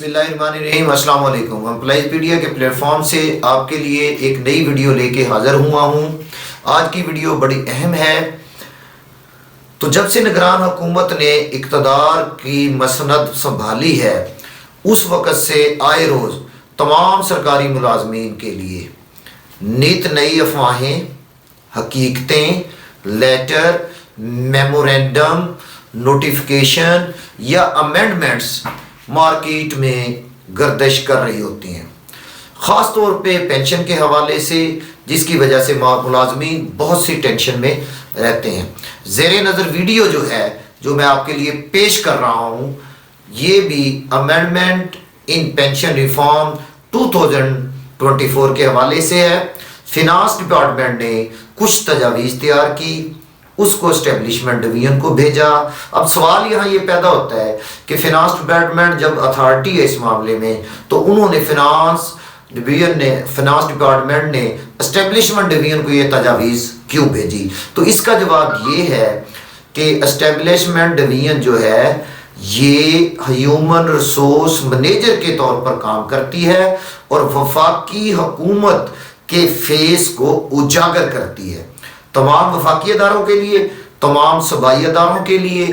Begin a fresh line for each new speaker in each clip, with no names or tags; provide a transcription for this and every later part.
बिस्मिल्लाहिर्रहमानिर्रहीम। अस्सलाम वालेकुम। एम्प्लॉइज पीडिया के प्लेटफॉर्म से आपके लिए एक नई वीडियो लेके हाज़िर हुआ हूँ। आज की वीडियो बड़ी अहम है। तो जब से निगरान हुकूमत ने इक़्तिदार की मसनद संभाली है, उस वक़्त से आए रोज़ तमाम सरकारी मुलाजमीन के लिए नित नई अफवाहें, हकीकतें, लेटर, मेमोरेंडम, नोटिफिकेशन या अमेंडमेंट्स मार्केट में गर्दिश कर रही होती हैं, ख़ास तौर पे पेंशन के हवाले से, जिसकी वजह से मुलाजमीन बहुत सी टेंशन में रहते हैं। ज़ेरे नज़र वीडियो जो है, जो मैं आपके लिए पेश कर रहा हूँ, ये भी अमेंडमेंट इन पेंशन रिफॉर्म 2024 के हवाले से है। फिनांस डिपार्टमेंट ने कुछ तजावीज़ तैयार की, उसको एस्टेब्लिशमेंट डिवीजन को भेजा। अब सवाल यहाँ ये पैदा होता है कि फिनांस डिपार्टमेंट जब अथॉरिटी है इस मामले में, तो उन्होंने फिनांस डिपार्टमेंट ने एस्टेब्लिशमेंट डिवीजन को ये तजावीज़ क्यों भेजी? तो इसका जवाब ये है कि एस्टेब्लिशमेंट डिवीजन जो है ये ह्यूमन रिसोर्स मैनेजर के तौर पर काम करती है और वफाकी हुकूमत के फेस को उजागर करती है तमाम वफाकी अदारों के लिए, तमाम सूबाई अदारों के लिए।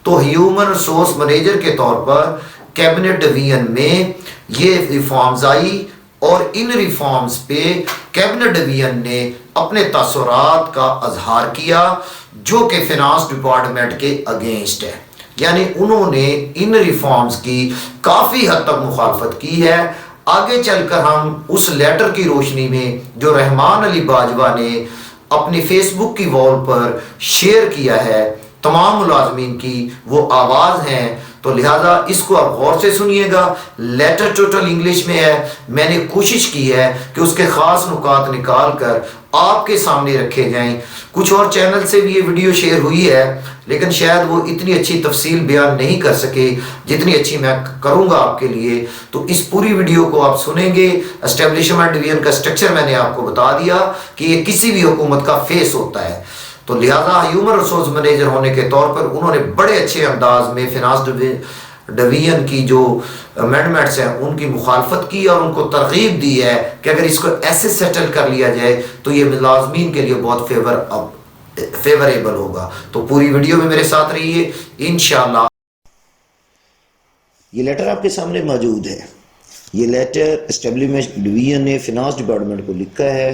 तो ह्यूमन रिसोर्स मैनेजर के तौर पर कैबिनेट डिवीजन में ये रिफॉर्म्स आई और इन रिफॉर्म्स पे कैबिनेट डिवीजन ने अपने तासुरात का अजहार किया, जो कि फिनांस डिपार्टमेंट के अगेंस्ट है। यानी उन्होंने इन रिफॉर्म्स की काफ़ी हद तक मुखालफत की है। आगे चलकर हम उस लेटर की रोशनी में जो रहमान अली बाजवा ने अपनी फेसबुक की वॉल पर शेयर किया है, तमाम मुलाजमीन की वो आवाज़ हैं, तो लिहाजा इसको आप गौर से सुनिएगा। लेटर टोटल इंग्लिश में है। मैंने कोशिश की है कि उसके ख़ास नुकात निकाल कर आपके सामने रखे जाएं। कुछ और चैनल से भी ये वीडियो शेयर हुई है, लेकिन शायद वो इतनी अच्छी तफसील बयान नहीं कर सके जितनी अच्छी मैं करूँगा आपके लिए। तो इस पूरी वीडियो को आप सुनेंगे। एस्टेब्लिशमेंट डिवीजन का स्ट्रक्चर मैंने आपको बता दिया कि ये किसी भी हुकूमत का फेस होता है, तो लिहाजा ह्यूमन रिसोर्स मैनेजर होने के तौर पर उन्होंने बड़े अच्छे अंदाज में फिनांस डिवीजन की जो अमेंडमेंट्स हैं उनकी मुखालफत की और उनको तरगीब दी है कि अगर इसको ऐसे सेटल कर लिया जाए तो ये मुलाजमीन के लिए बहुत फेवरेबल होगा। तो पूरी वीडियो में मेरे साथ रहिए इंशाअल्लाह।
ये लेटर आपके सामने मौजूद है। ये लेटर एस्टेब्लिशमेंट डिवीजन ने फिनांस डिपार्टमेंट को लिखा है,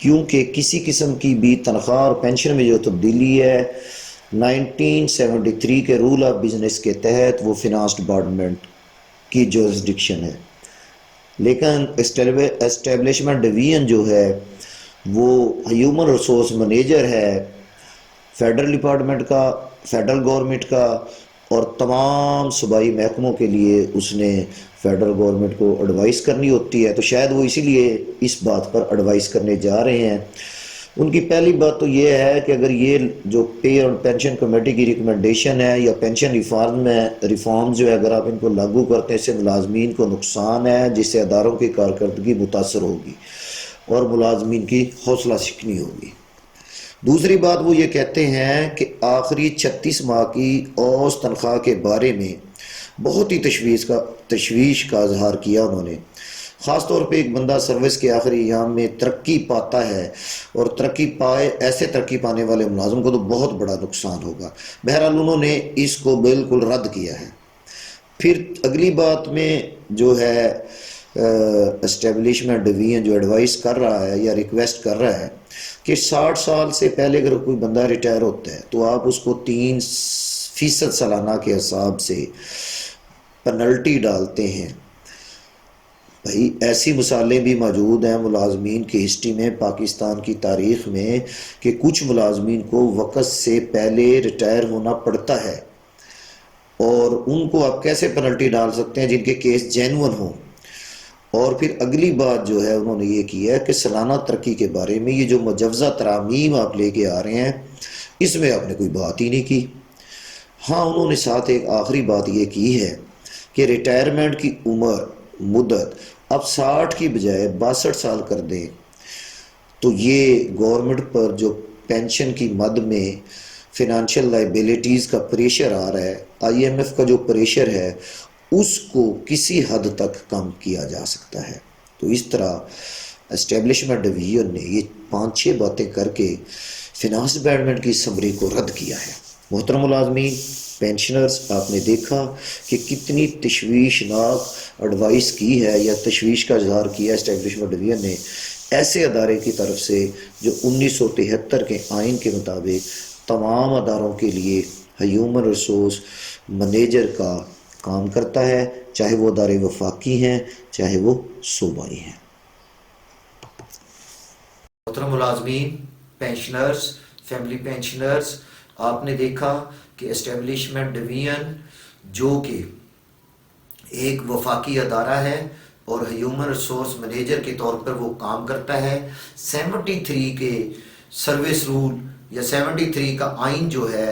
क्योंकि किसी किस्म की भी तनख्वाह और पेंशन में जो तब्दीली है 1973 के रूल ऑफ बिजनेस के तहत वो फिनांस डिपार्टमेंट की जुरिसडिक्शन है। लेकिन एस्टेब्लिशमेंट डिवीजन जो है वो ह्यूमन रिसोर्स मैनेजर है फेडरल डिपार्टमेंट का, फेडरल गवर्नमेंट का, और तमाम सूबाई महकमों के लिए उसने फेडरल गवर्नमेंट को एडवाइस करनी होती है। तो शायद वो इसीलिए इस बात पर एडवाइस करने जा रहे हैं। उनकी पहली बात तो ये है कि अगर ये जो पे और पेंशन कमेटी की रिकमेंडेशन है या पेंशन रिफॉर्म जो है, अगर आप इनको लागू करते हैं, इससे मुलाजमीन को नुकसान है, जिससे अदारों की कारकर्दगी मुतासर होगी और मुलाजमीन की हौसला शिकनी होगी। दूसरी बात वो ये कहते हैं कि आखिरी 36 माह की औसत तनख्वाह के बारे में बहुत ही तशवीश का इजहार किया उन्होंने। ख़ास तौर पे एक बंदा सर्विस के आखिरी अयाम में तरक्की पाता है और ऐसे तरक्की पाने वाले मुलाजिम को तो बहुत बड़ा नुकसान होगा। बहरहाल उन्होंने इसको बिल्कुल रद्द किया है। फिर अगली बात में जो है एस्टेब्लिशमेंट डिवीजन जो एडवाइस कर रहा है या रिक्वेस्ट कर रहा है कि 60 साल से पहले अगर कोई बंदा रिटायर होता है तो आप उसको 3% सालाना के हिसाब से पेनल्टी डालते हैं। भाई ऐसी मिसालें भी मौजूद हैं मुलाजमीन की हिस्ट्री में, पाकिस्तान की तारीख़ में, कि कुछ मुलाजमीन को वक़्त से पहले रिटायर होना पड़ता है और उनको आप कैसे पेनल्टी डाल सकते हैं जिनके केस जेन्युइन हों। और फिर अगली बात जो है उन्होंने ये की है कि सालाना तरक्की के बारे में ये जो मुजव्वज़ा तरामीम आप लेके आ रहे हैं, इसमें आपने कोई बात ही नहीं की। हाँ, उन्होंने साथ एक आखिरी बात ये की है कि रिटायरमेंट की मुद्दत अब 60 की बजाय 62 साल कर दें, तो ये गवर्नमेंट पर जो पेंशन की मद में फ़िनंशियल लाइबिलिटीज़ का प्रेशर आ रहा है, IMF का जो प्रेशर है, اس کو کسی حد تک کم کیا جا سکتا ہے۔ تو اس طرح اسٹیبلشمنٹ ڈویژن نے یہ 5-6 باتیں کر کے فنانس ڈپارٹمنٹ کی اسمبلی کو رد کیا ہے۔ محترم ملازمین، پینشنرز، آپ نے دیکھا کہ کتنی تشویشناک ایڈوائس کی ہے یا تشویش کا اظہار کیا اسٹیبلشمنٹ ڈویژن نے ایسے ادارے کی طرف سے جو 1973 کے آئین کے مطابق تمام اداروں کے لیے ہیومن ریسورس مینیجر کا کام کرتا ہے، چاہے وہ ادارے وفاقی ہیں چاہے وہ صوبائی ہیں۔
محترم ملازمین، پینشنرز، فیملی پینشنرز، آپ نے دیکھا کہ اسٹیبلشمنٹ ڈویژن جو کہ ایک وفاقی ادارہ ہے اور ہیومن ریسورس مینیجر کے طور پر وہ کام کرتا ہے، 73 کے سروس رول یا 73 کا آئین جو ہے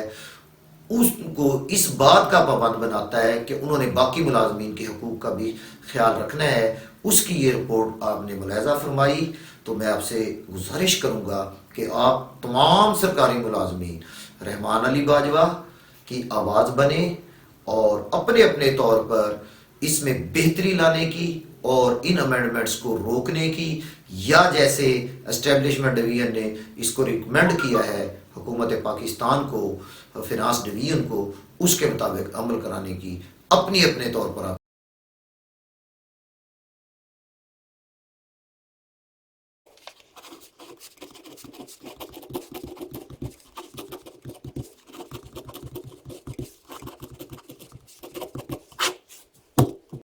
اس کو اس بات کا پابند بناتا ہے کہ انہوں نے باقی ملازمین کے حقوق کا بھی خیال رکھنا ہے۔ اس کی یہ رپورٹ آپ نے ملاحظہ فرمائی، تو میں آپ سے گزارش کروں گا کہ آپ تمام سرکاری ملازمین رحمان علی باجوہ کی آواز بنیں اور اپنے اپنے طور پر اس میں بہتری لانے کی اور ان امینڈمنٹس کو روکنے کی، یا جیسے اسٹیبلشمنٹ ڈویژن نے اس کو ریکمینڈ کیا ہے حکومت پاکستان کو، فنانس ڈویژن کو، اس کے مطابق عمل کرانے کی اپنے اپنے طور پر آپ